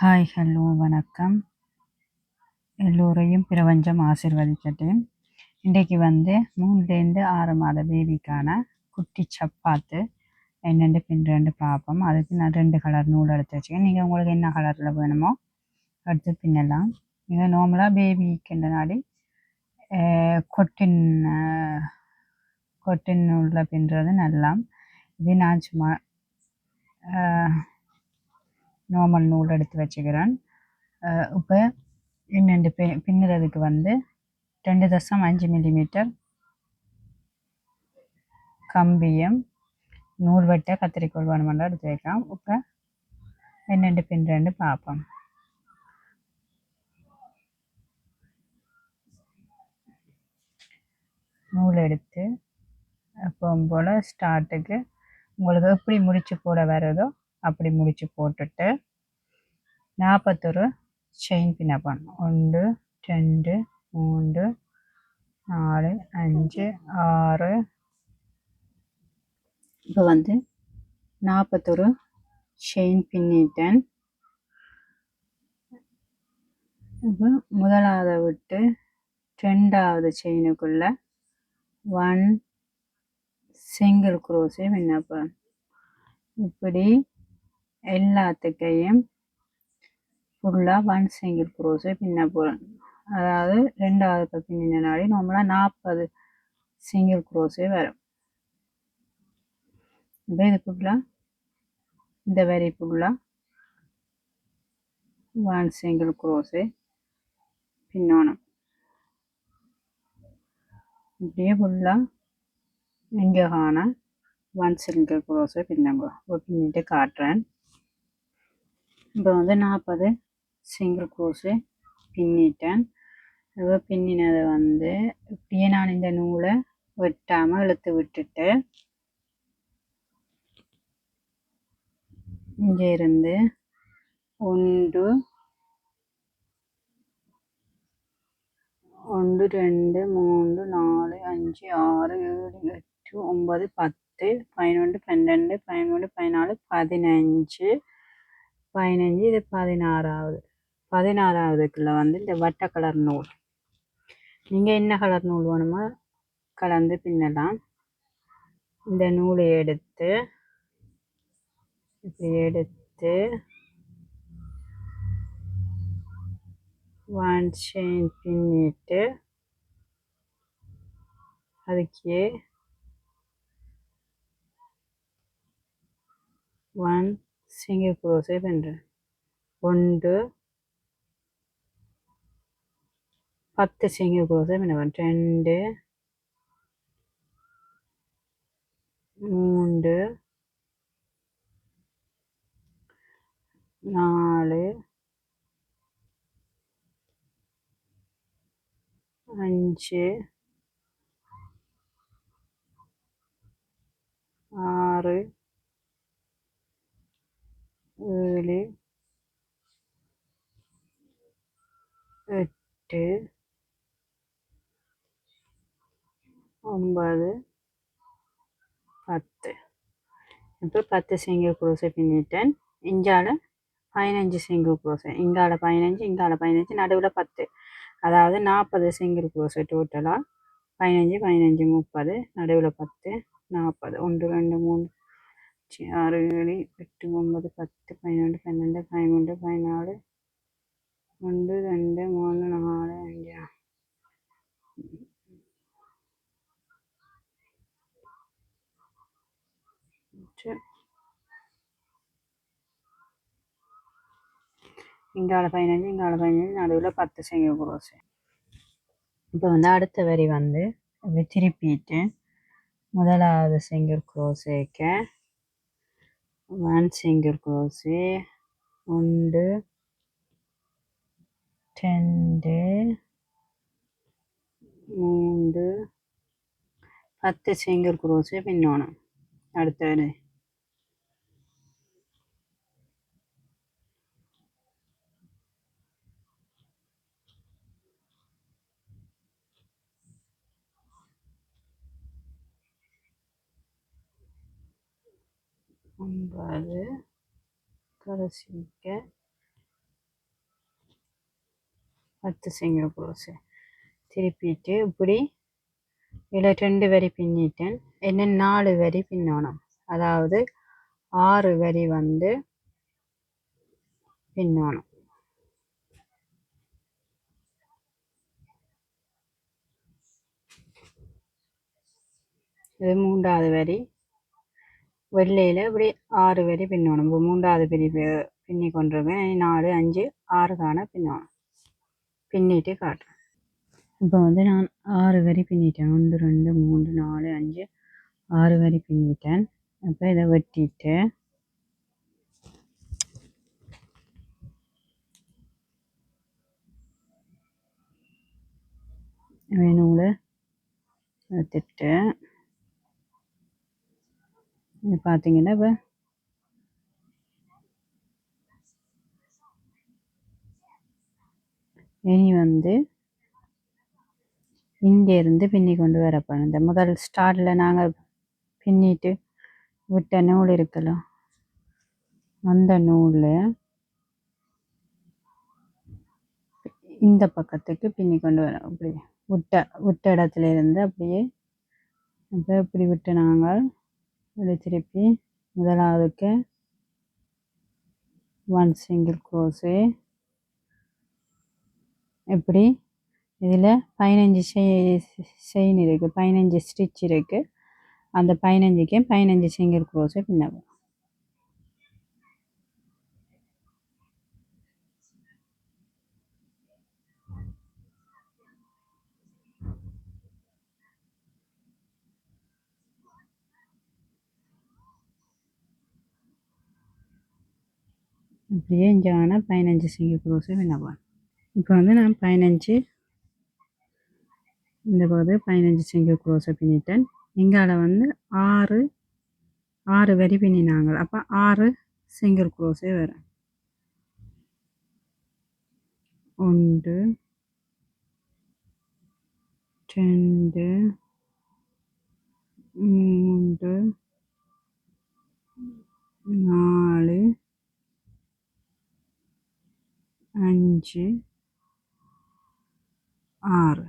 Hi hello வணக்கம். எல்லோரையும் பிரபஞ்சம் ஆசிர்வதிக்கட்டு. இன்றைக்கு 3 to 6 மாத பேபிக்கான குட்டி சப்பாத்து என்னென்று பின்னுறேன்னு பார்ப்போம். அதுக்கு நான் 2 கலர் நூல் எடுத்து வச்சுக்கேன். நீங்கள் உங்களுக்கு என்ன கலரில் வேணுமோ எடுத்து பின்னலாம். நீங்கள் நார்மலாக பேபிக்குன்ற நாடி கொட்டின் கொட்டின் நூலில் பின்னுறது நல்லா. இது நான் சும்மா நார்மல் நூல் எடுத்து வச்சுக்கிறேன். இப்போ இன்னெண்டு பின்னுறதுக்கு 2.5 மில்லிமீட்டர் கம்பியும் நூல் வெட்ட கத்திரிக்கோள் வேணுமெண்டா எடுத்து வைக்கலாம். இப்போ என்னெண்டு பின்னுறேன்னு பார்ப்போம். நூல் எடுத்து எப்பவும் போல் ஸ்டார்ட்டுக்கு உங்களுக்கு எப்படி முடிச்சு போட வருதோ அப்படி முடிச்சு போட்டுட்டு 41 செயின் பின்ன பண்ணணும். 1 2 3 4 5 6. இப்போ 41 செயின் பின்னிட்டேன். இப்போ முதலாவது விட்டு 2வது செயினுக்குள்ள 1 சிங்கிள் குரோஸே பின்னப்போம். இப்படி எல்லாத்துக்கையும் ஃபுல்லாக 1 சிங்கிள் குரோஸே பின்ன போகிறேன். அதாவது 2வது பின்னினாடி நார்மலாக 40 சிங்கிள் குரோஸே வரும். இப்போ இது ஃபுல்லாக இந்த வரி ஃபுல்லாக 1 சிங்கிள் குரோஸே பின்னணும். இப்படியே ஃபுல்லாக இங்கே காண 1 சிங்கிள் குரோஸே பின்னங்க. பின்னிட்டு காட்டுறேன். இப்போ 40 சிங்கிள் குரோஸே பின்னிட்டேன். இப்போ பின்னினதை இப்படியே நான் இந்த நூலை வெட்டாமல் இழுத்து விட்டுட்டு இங்கே இருந்து 1 1 2 3 4 5 6 7 8 9 10 11 12 13 14 15 15. இது 16வது. 16வதுக்குள்ள இந்த வட்ட கலர் நூல். நீங்கள் என்ன கலர் நூல் வேணுமோ கலந்து பின்னலாம். இந்த நூலை எடுத்து இப்படி எடுத்து 1 செயின் பின்னிட்டு அதுக்கே 1 சிங்கிள் குரோஸே பண்ணுறேன். 1 10 சிங்கிள் குரோஸே பண்ணுவேன். 2 3 4 5 6 7 8 9 10. இப்போ 10 சிங்கிள் குரோஸை பின்னிட்டேன். இங்கால 15 சிங்கிள் குரோஸை, இங்கால 15 இங்கால 15 நடுவில் 10. அதாவது 40 சிங்கிள் குரோஸை டோட்டலாக 15 15 30 நடுவில் 10 40. 1 2 3 6 7 8 9 10 11 12 13 14 1 2 3 4 5 இங்கால 15 இங்கால 15 நடுவில் 10 சிங்கிள் குரோஸு. இப்போ அடுத்த வரி அப்படி திருப்பிட்டு முதலாவது சிங்கிள் குரோஸேக்க 1 சிங்கிள் குரோஸே 1 2 3 10 சிங்கிள் குரோஸே பின்னணும். அடுத்த வரி 9 கடைசிக்க 10 சிங்கிள் குரோஸு திருப்பிட்டு இப்படி இதில் 2 வரி பின்னிட்டேன். என்ன 4 வரி பின்னணும். அதாவது 6 வரி வந்து பின்னணும். இது 3வது வரி. வெள்ளையில் இப்படி 6 வரி பின்னணும். இப்போ 3வது வரி பின்னி கொண்டிருக்கேன். 4 5 6 காண பின்னணும். பின்னிட்டு காட்டுறேன். இப்போ வந்து நான் 6 வரி பின்னிட்டேன். 1 2 3 4 5 6 வரி பின்னிட்டேன். அப்போ இதை வெட்டிட்டு நூலை எடுத்துட்டு இது பார்த்தீங்கன்னா இப்போ இனி வந்து இங்கேருந்து பின்னி கொண்டு வரப்போம். இந்த முதல் ஸ்டார்டில் நாங்கள் பின்னிட்டு விட்ட நூல் இருக்கலாம், அந்த நூலில் இந்த பக்கத்துக்கு பின்னி கொண்டு வரோம். அப்படி விட்ட இடத்துல இருந்து அப்படியே அப்போ இப்படி விட்டு நாங்கள் அதை திருப்பி முதலாவதுக்கு 1 சிங்கிள் குரோஸு. இப்படி இதில் 15 செயின் இருக்குது, 15 ஸ்டிச் இருக்குது. அந்த 15க்கு 15 சிங்கிள் குரோஸு பின்னவும். இப்படியே இஞ்சான 15 சிங்கிள் குரோஸு பின்னவும். இப்போ வந்து நான் 15 இந்த போது 15 சிங்கிள் குரோஸை பின்னிட்டேன். இங்கால வந்து 6 வரி பின்னினாங்க. அப்போ 6 சிங்கிள் குரோஸே வரும். 1 2 3 4 5 6.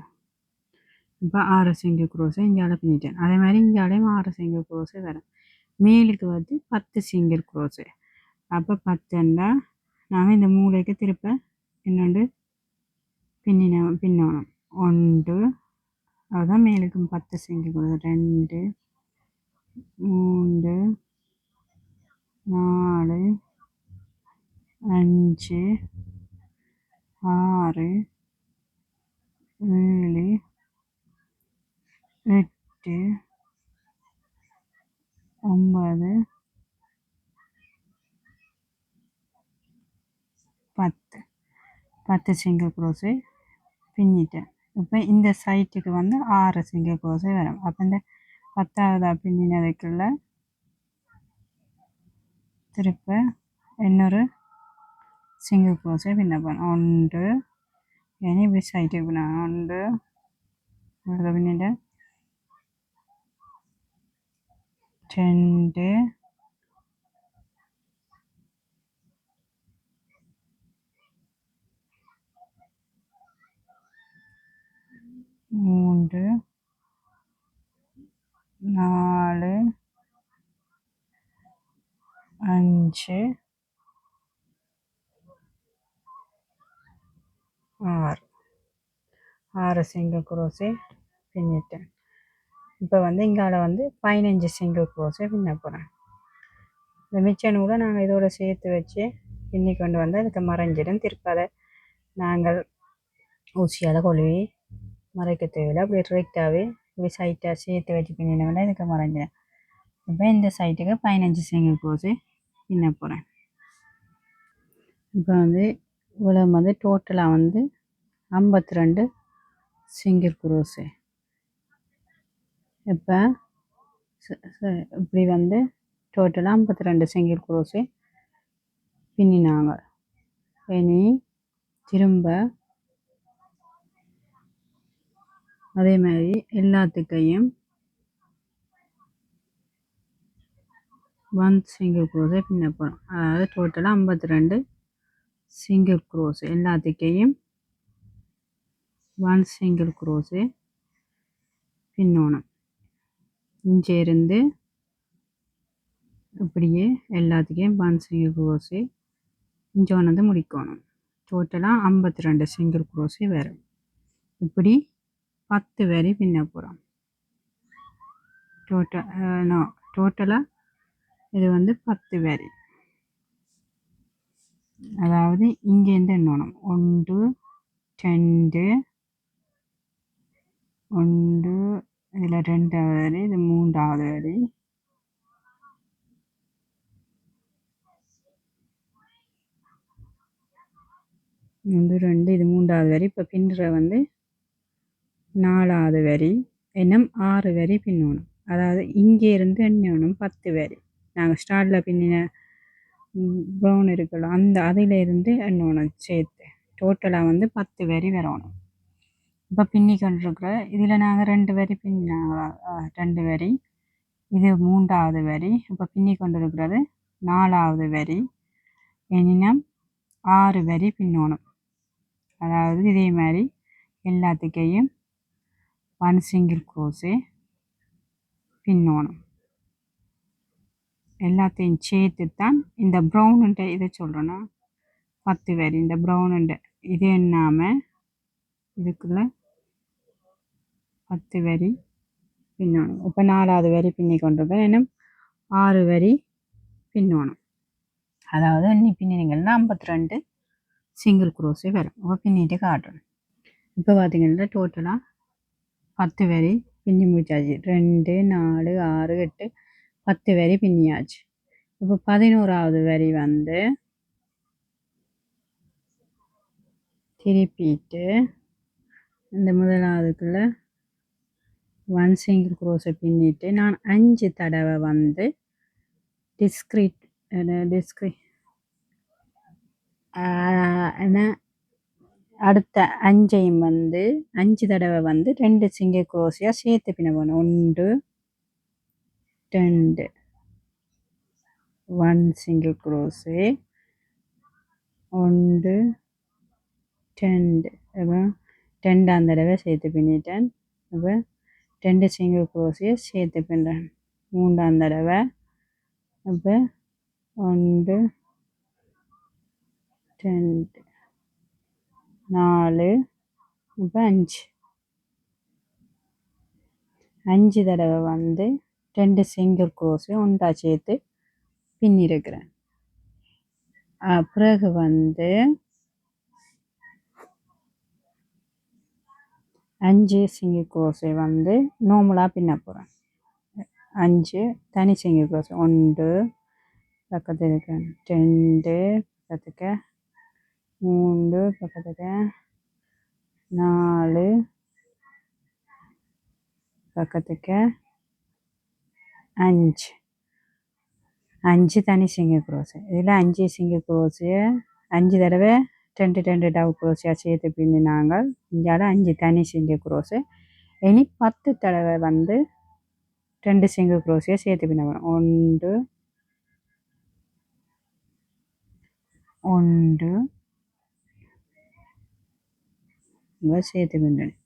இப்போ 6 சிங்கிள் குரோஸை இங்கால பின்னிட்டேன். அதே மாதிரி இங்காலையும் 6 சிங்கிள் குரோஸே வரும். மேலுக்கு வந்து 10 சிங்கிள் குரோஸு. அப்போ 10ண்டா நாங்கள் இந்த மூளைக்கு திருப்ப இன்னொன்று பின்னணும். 1 அதுதான் மேலுக்கும் 10 சிங்கிள் குரோஸ். 2 3 4 5 6 7 8 9 10 சிங்கிள் குரோஸு பின்னிட்டேன். இப்போ இந்த சைட்டுக்கு வந்து 6 சிங்கிள் குரோஸே வரும். அப்போ இந்த 10வது பின்னினதுக்குள்ள திருப்ப இன்னொரு சிங்கிள் குரோஸே பின்ன போகணும். 1 இனி இப்படி சைட்டுக்கு பின்னணும். 1 பின்னிட்டேன். 2 3 4 5 6 சிங்கிள் குரோஸே பின்னிட்டேன். இப்போ வந்து இங்கால வந்து 15 சிங்கிள் குரோஸே பின்ன போகிறேன். இந்த மிச்ச நூலை நாங்கள் இதோட சேர்த்து வச்சு பின்னி கொண்டு வந்து அதுக்கு மறைஞ்சிடும். திருப்பதை நாங்கள் ஊசியால் கொழுவி மறைக்க தேவையில்லை. அப்படி டிரெக்டாகவே இப்படி சைட்டாக சேர்த்து வச்சு பின்னினோம்னா இதுக்கு மறைஞ்சிடும். இப்போ இந்த சைட்டுக்கு 15 சிங்கிள் குரோஸே பின்ன போகிறேன். இப்போ வந்து இவ்வளோ வந்து டோட்டலாக வந்து 52 சிங்கிள் குரோஸு. இப்போ இப்படி வந்து டோட்டலாக 52 சிங்கிள் குரோஸு பின்னினாங்க. இனி திரும்ப அதே மாதிரி எல்லாத்துக்கையும் 1 சிங்கிள் குரோஸை பின்ன போகிறோம். அதாவது டோட்டலாக 52 சிங்கிள் குரோஸ் எல்லாத்துக்கையும் ஒன் சிங்கிள் குரோஸு பின்னணும். இங்கே இருந்து இப்படியே எல்லாத்துக்கும் ஒன் சிங்கிள் குரோஸு இங்கே வந்து முடிக்கணும். டோட்டலாக 52 சிங்கிள் குரோஸே வரும். இப்படி 10 வரி பின்ன போகிறோம். டோட்டலாக இது வந்து 10 வரி. அதாவது இங்கேருந்து எண்ணணும். 1 2 1 இதில் 2வது வரி, இது 3வது வரி, இது 2, இது 3வது வரி. இப்போ பின்னுற வந்து 4வது வரி, இன்னும் 6 வரி பின்னணும். அதாவது இங்கே இருந்து எண்ணணும் 10 வரி. நாங்கள் ஸ்டார்டில் பின்னின ப்ரௌன் இருக்கலாம், அந்த அதில் இருந்து எண்ணணும் சேர்த்து. டோட்டலாக வந்து 10 வரி வரணும். இப்போ பின்னி கொண்டிருக்கிற இதில் நாங்கள் 2 வரி பின்னாங்களா, 2 வரி, இது 3வது வரி. இப்போ பின்னி கொண்டிருக்கிறது 4வது வரி. எனினும் 6 வரி பின்னணும். அதாவது இதே மாதிரி எல்லாத்துக்கையும் ஒன் சிங்கிள் குரோஸே பின்னணும். எல்லாத்தையும் சேர்த்து தான் இந்த ப்ரௌனுண்ட இதை சொல்கிறேன்னா 10 வரி. இந்த ப்ரௌனுண்ட இது என்னாமல் இதுக்குள்ளே 10 வரி பின்னணும். இப்போ 4வது வரி பின்னி கொண்டிருக்கேன். இன்னும் 6 வரி பின்னணும். அதாவது இன்னி பின்னினீங்கன்னா 52 சிங்கிள் குரோஸே வரும். இப்போ பின்னிட்டு காட்டுறேன். இப்போ பார்த்தீங்கன்னா டோட்டலாக 10 வரி பின்னி முடிச்சாச்சு. 2 4 6 8 10 வரி பின்னியாச்சு. இப்போ 11வது வரி வந்து திருப்பிட்டு இந்த முதலாவதுக்குள்ள ஒன் சிங்கிள் குரோஸை பின்னிட்டு நான் 5 தடவை வந்து டிஸ்க்ரீட் அடுத்த 5ஐயும் வந்து 5 தடவை வந்து 2 சிங்கிள் குரோஸியாக சேர்த்து பின்ன போகணும். 1 2 ஒன் சிங்கிள் குரோஸு 1 2 அப்போ 2ஆம் தடவை சேர்த்து பின்னிட்டேன். அப்போ 2 சிங்கிள் குரோஸியை சேர்த்து பின்னுறேன். 3ஆம் தடவை அப்போ 1 2 4 இப்போ 5 தடவை வந்து 2 சிங்கிள் குரோஸு ஒன்றா சேர்த்து பின்னிருக்கிறேன். பிறகு வந்து 5 சிங்கிள் குரோஸை வந்து நார்மலாக பின்ன போகிறேன். 5 தனி சிங்கிள் குரோஸ் 1 பக்கத்துக்கு 2 பக்கத்துக்கு 3 பக்கத்துக்கு 4 பக்கத்துக்கு 5 தனி சிங்கிள் குரோஸ். இதில் 5 சிங்கிள் குரோஸு 5 தடவை 2 2 டபுள் குரோஸியாக சேர்த்து பின்னினாங்க. இந்தியாவில் 5 தனி சிங்கிள் குரோஸு. இனி 10 தடவை வந்து 2 சிங்கிள் குரோஸியாக சேர்த்து பின்ன போகிறோம். 1 சேர்த்து பின்னணும்.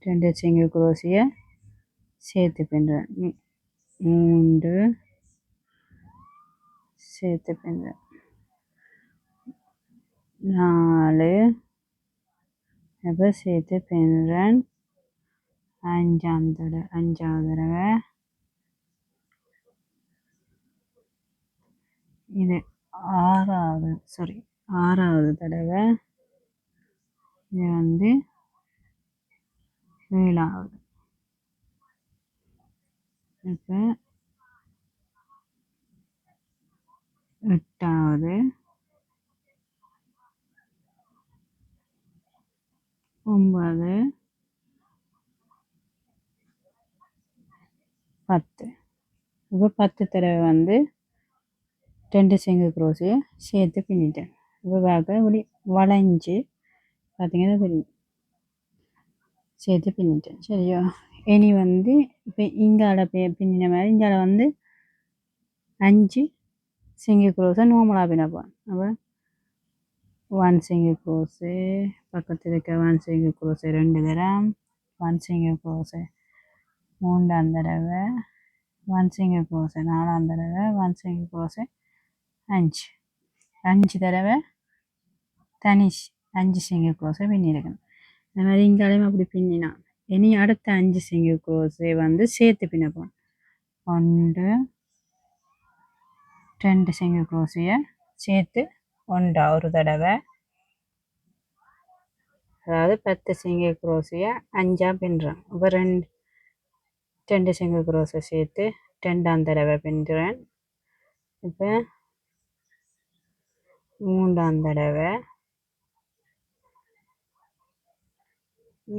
2 சிங்கிள் குரோஸியை சேர்த்து பின்னுறேன். 3 சேர்த்து பின்னுறேன். 4 அப்போ சேர்த்து பின்னுறேன். 5வது தடவை இது 6வது தடவை இது வந்து 7வது. இப்போ 8வது 9 10. இப்போ 10 தடவை வந்து 2 சிங்கிள் குரோஸியை சேர்த்து பின்னிட்டேன். இப்போ பார்க்க இப்படி வளைஞ்சு பார்த்தீங்கன்னா தெரியும் சேர்த்து பின்னிட்டேன். சரியா? இனி வந்து இப்போ இங்கால பின்னின மாதிரி இங்கால வந்து 5 சிங்கிள் குரோஸை நார்மலாக பின்னப்போம். அப்போ 1 single crochet பக்கத்தில் இருக்க 1 single crochet 2 தரம் 1 single crochet 3ஆம் தடவை 1 single crochet 4ஆம் தடவை 1 single crochet 5 தடவை தனி 5 single crochet பின்னிருக்கணும். இந்த மாதிரி இங்காலையும் அப்படி பின்னினா இனி அடுத்த 5 single crochet வந்து சேர்த்து பின்னப்போம். 1 2 single crochet சேர்த்து ஒன்றா ஒரு தடவை, அதாவது 10 single crochet 5ஆ பின்னுறேன். இப்போ 2 single crochet சேர்த்து 2ஆம் தடவை பின்னுறேன். இப்போ 3ஆம் தடவை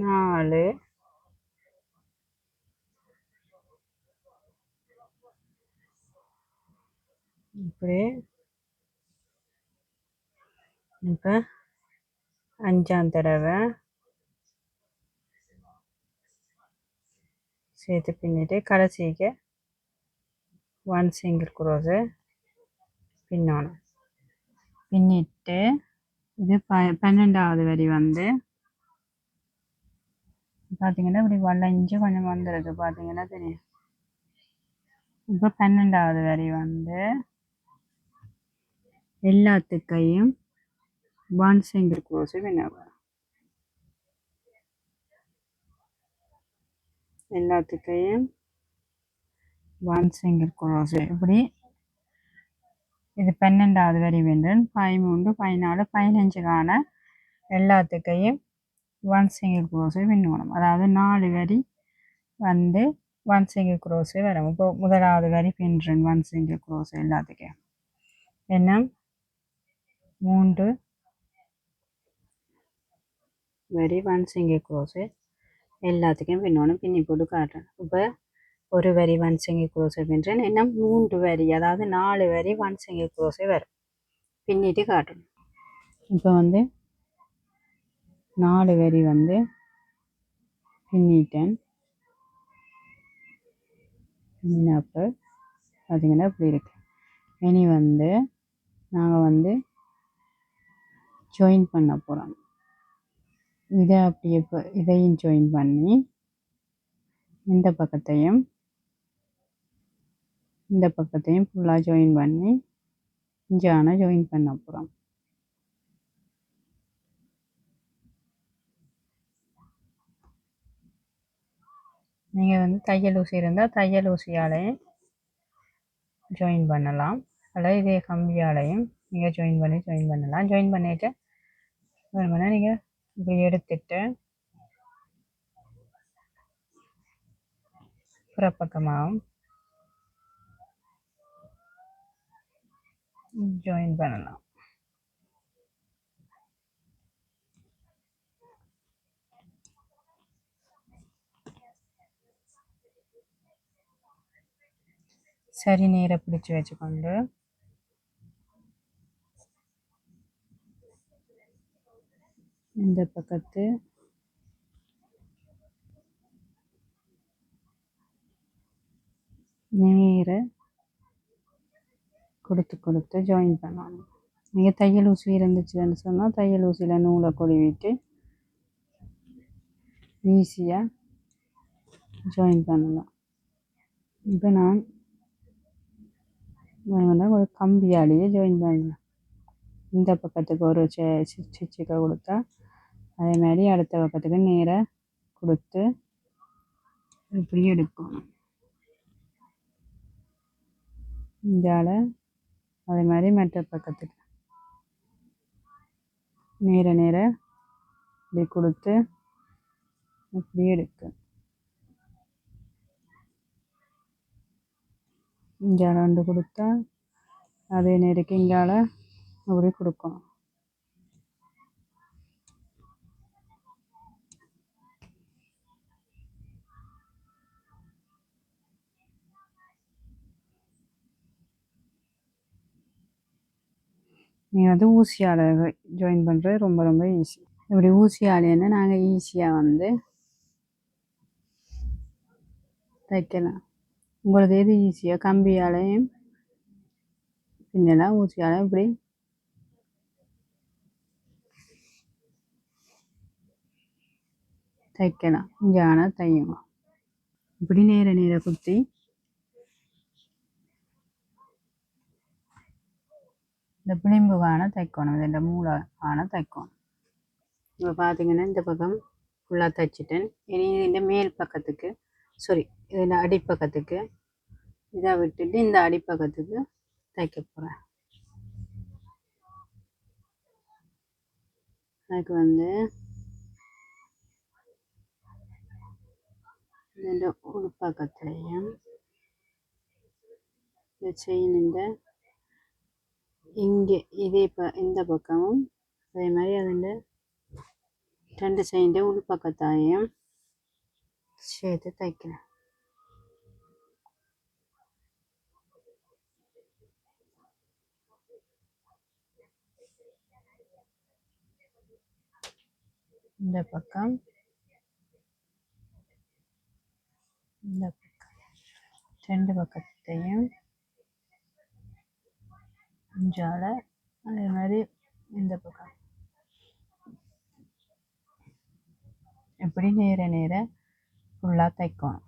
4 இப்படி இப்போ 5ஆம் தடவை சேர்த்து பின்னிட்டு கடைசிக்கு 1 single crochet பின்னணும். பின்னிட்டு இது 12ஆவது வரி வந்து பார்த்தீங்கன்னா இப்படி வளைஞ்சு கொஞ்சம் வந்துடுது பார்த்தீங்கன்னா தெரியும். இப்போ 12ஆவது வரி வந்து எல்லாத்துக்கையும் 1 single crochet பின்னணும். எல்லாத்துக்கையும் 1 single crochet இப்படி இது 12ஆவது வரி வேண்டும். 13 14 15க்கான எல்லாத்துக்கையும் 1 single crochet பின்னணும். அதாவது 4 வரி வந்து 1 single crochet வரும். இப்போ முதலாவது வரி பின்னுறேன் 1 single crochet எல்லாத்துக்கும். என்ன 3 வரி 1 single crochet எல்லாத்துக்கும் பின்னணும். பின்னி போட்டு காட்டுறேன். இப்போ ஒரு வரி 1 single crochet பின்னுறேன். இன்னும் 3 வரி அதாவது 4 வரி 1 single crochet வரும். பின்னிட்டு காட்டணும். இப்போ வந்து 4 வரி வந்து பின்னிட்டேன். பின்னப்போ பார்த்தீங்கன்னா இப்படி இருக்கு. இனி வந்து நாங்கள் வந்து ஜாயின் பண்ண போகிறோம். இதை அப்படியே இப்போ இதையும் ஜாயின் பண்ணி இந்த பக்கத்தையும் ஃபுல்லாக ஜாயின் பண்ணி இஞ்சான ஜாயின் பண்ண போகிறோம். நீங்கள் வந்து தையல் ஊசி இருந்தால் தையல் ஊசியாலையும் ஜாயின் பண்ணலாம். அல்லது இதே கம்பியாலையும் நீங்கள் ஜாயின் பண்ணலாம். ஜாயின் பண்ணிவிட்டு வேணும்னா நீங்கள் இப்படி எடுத்துட்டு புறப்பக்கமாகவும் ஜாயின் பண்ணலாம். சரி நேர பிடிச்சி வச்சுக்கொண்டு இந்த பக்கத்து நேர கொடுத்து ஜாயின் பண்ணணும். நீங்கள் தையல் ஊசி இருந்துச்சுன்னு சொன்னால் தையல் ஊசியில் நூலை கொழுவிட்டு ஈஸியாக ஜாயின் பண்ணலாம். இப்போ நான் ஒரு கம்பியாலேயே ஜாயின் பண்ணலாம். இந்த பக்கத்துக்கு ஒரு ஸ்டிச்சுக்கு கொடுத்தா அதே மாதிரி அடுத்த பக்கத்துக்கு நேராக கொடுத்து இப்படி எடுக்கணும். இதால் அதே மாதிரி மற்ற பக்கத்துக்கு நேர இப்படி கொடுத்து இப்படி எடுக்க இங்கால வந்து கொடுத்தா அதே நேருக்கு இங்கால அப்படி கொடுக்கணும். நீங்கள் வந்து ஊசியால் ஜாயின் பண்ணுறது ரொம்ப ரொம்ப ஈஸி. இப்படி ஊசியாலேன்னா நாங்கள் ஈஸியாக வந்து தைக்கலாம். உங்களுக்கு எது ஈஸியாக கம்பியாலையும் பின்னலாம் ஊசியாலையும் இப்படி தைக்கலாம். இஞ்சான தையுங்க. இப்படி நேர நேர குத்தி இந்த பிளிம்பு வான தைக்கணும். இதில் மூளை வான தைக்கணும். இப்போ பார்த்தீங்கன்னா இந்த பக்கம் ஃபுல்லாக தைச்சிட்டேன். இனி இந்த மேல் பக்கத்துக்கு இதில் அடிப்பக்கத்துக்கு இதை விட்டுட்டு இந்த அடிப்பக்கத்துக்கு தைக்க போகிறேன். அதுக்கு வந்து இந்த உள்பக்கத்தையும் இந்த செயின் இங்கே இதே இந்த பக்கமும் அதே மாதிரி அதில் 2 செயின் உள்பக்கத்தாயும் சேர்த்து தைக்கிறேன். இந்த பக்கம் இந்த பக்கம் 2 பக்கத்தையும் அஞ்சால அதே மாதிரி இந்த பக்கம் இப்படி நேர நேர ஃபுல்லாக தைக்கணும்.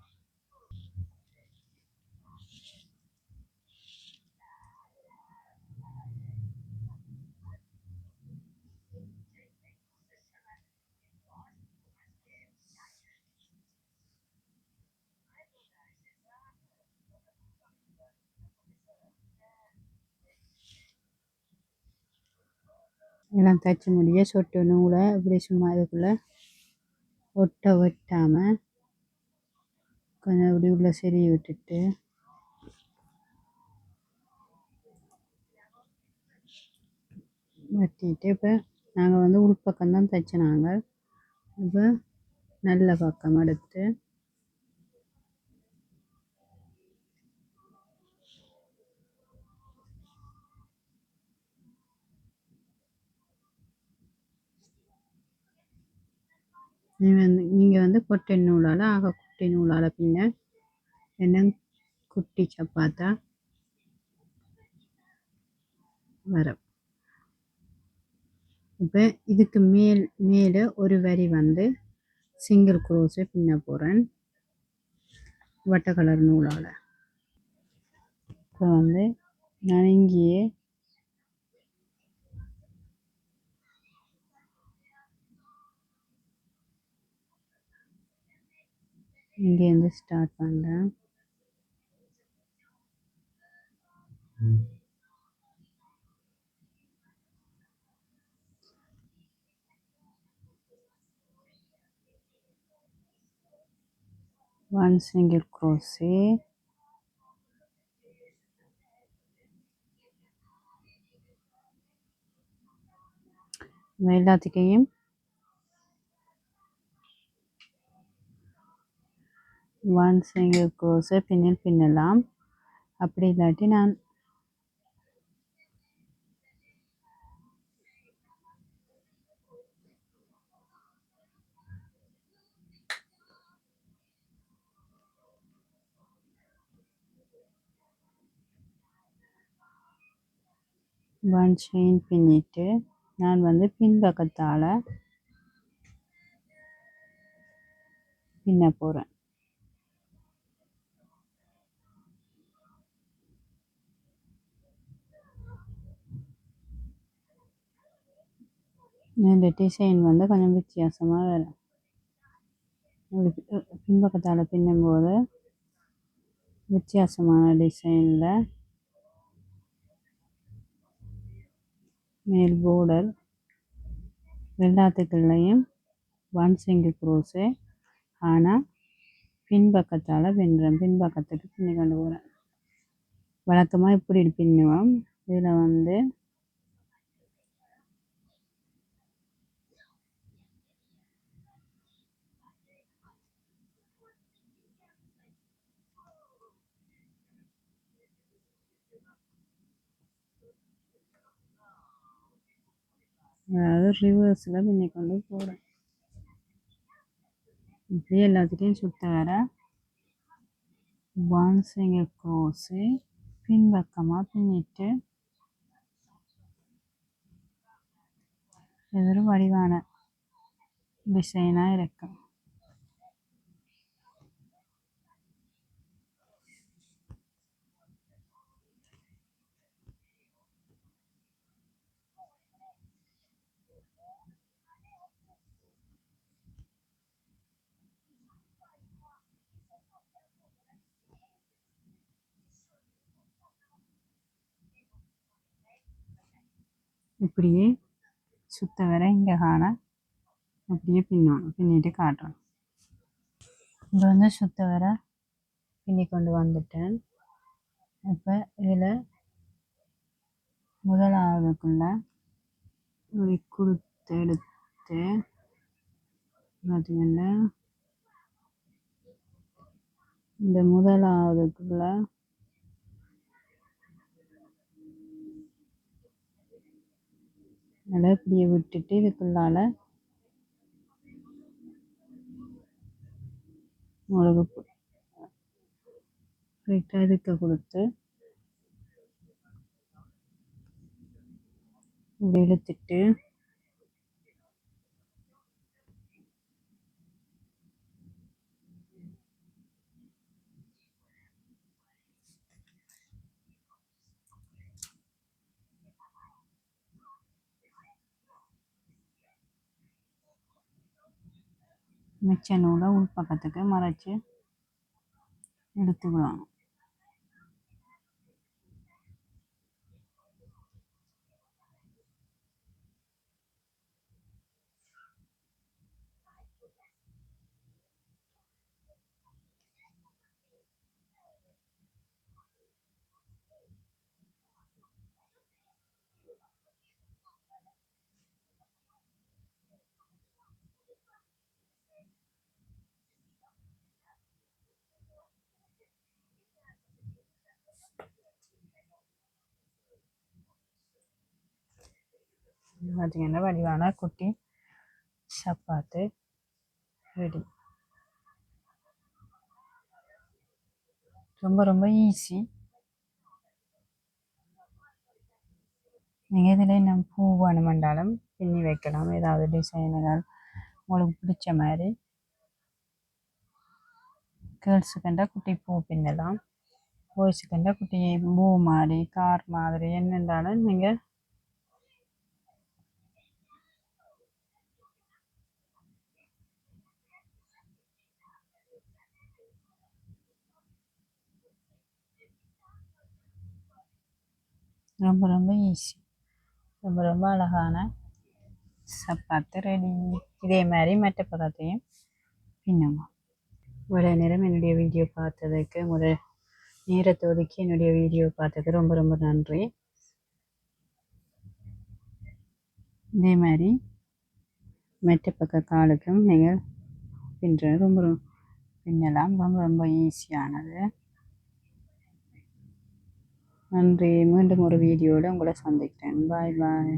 எல்லாம் தைச்சி முடிய சொட்டு நூலை இப்படி சும்மா இதுக்குள்ளே ஒட்ட வெட்டாமல் கொஞ்சம் இப்படி உள்ள சரி விட்டுட்டு வெட்டிட்டு இப்போ நாங்கள் வந்து உள்பக்கம்தான் தைச்சினாங்க. இப்போ நல்ல பக்கம் எடுத்து நீங்கள் வந்து கொட்டை நூலால் குட்டி நூலால் பின்ன என்ன குட்டி சப்பாத்தா வரும். இப்போ இதுக்கு மேலே ஒரு வரி வந்து சிங்கிள் குரோஸை பின்ன போகிறேன் வட்ட கலர் நூலால். இப்போ வந்து நான் இங்கேயே இங்கேருந்து ஸ்டார்ட் பண்ணுறேன். one single crochet, எல்லாத்துக்கையும் one single crochet பின்னலாம். அப்படி இல்லாட்டி நான் ஒன் செயின் பின்னிட்டு நான் வந்து பின்பக்கத்தால் பின்ன போகிறேன். இந்த டிசைன் வந்து கொஞ்சம் வித்தியாசமாக வரும். பின்பக்கத்தால் பின்னும்போது வித்தியாசமான டிசைனில் மேல் போர்டர் எல்லாத்துக்குள்ளேயும் ஒன் சிங்கிள் குரோஸே, ஆனால் பின்பக்கத்தால் பின்னுறேன். பின்பக்கத்துக்கு பின்னி கொண்டு போகிறேன். வழக்கமாக இப்படி பின்னுவோம். இதில் வந்து அதாவது ரிவர்ஸில் பின்னி கொண்டு போகிறேன். இப்படி எல்லாத்துலேயும் சுத்த வர ஒன் சிங்கிள் குரோஸே பின்பக்கமாக பின்னிட்டு இது ஒரு வடிவான டிசைனாக இருக்கும். இப்படியே சுத்த வர இங்கே காண அப்படியே பின்னிட்டு காட்டுறேன். இப்போ வந்து சுத்த வர பின்னி கொண்டு வந்துட்டேன். இப்போ இதில் முதலாவதுக்குள்ள ஒரு குடுத்து எடுத்து பார்த்தீங்கன்னா இந்த முதலாவதுக்குள்ள நல்லா இப்படியே விட்டுட்டு இதுக்குள்ளால மிளகு இதுக்கு கொடுத்து இப்படி இழுத்துட்டு மிச்ச நூலை உள்பக்கத்துக்கு மறைச்சி எடுத்துக்கலாம். பார்த்தீங்கன்னா வடிவான குட்டி சப்பாத்து ரெடி. ரொம்ப ரொம்ப ஈஸி. நீங்கள் இதில் இன்னும் பூ வேணுமென்றாலும் பின்னி வைக்கலாம். ஏதாவது டிசைனுகள் உங்களுக்கு பிடிச்ச மாதிரி. கேர்ள்ஸுக்குண்டா குட்டி பூ பின்னலாம், பாய்ஸுக்குண்டா குட்டி பூ மாதிரி கார் மாதிரி என்னென்றாலும் நீங்கள் ரொம்ப ரொம்ப ஈஸி. ரொம்ப ரொம்ப அழகான சப்பாத்து ரெடி. இதே மாதிரி மற்ற பக்கத்தையும் பின்னுங்க. இவ்வளோ நேரம் என்னுடைய வீடியோ பார்த்ததுக்கு நேரத்தை ஒதுக்கி என்னுடைய வீடியோ பார்த்ததுக்கு ரொம்ப ரொம்ப நன்றி. இதே மாதிரி மற்ற பக்க காலுக்கும் நீங்கள் பின்னுறது பின்னலாம். ரொம்ப ரொம்ப ஈஸியானது. நன்றி. மீண்டும் ஒரு வீடியோவில் உங்களை சந்திக்கிறேன். பாய் பாய்.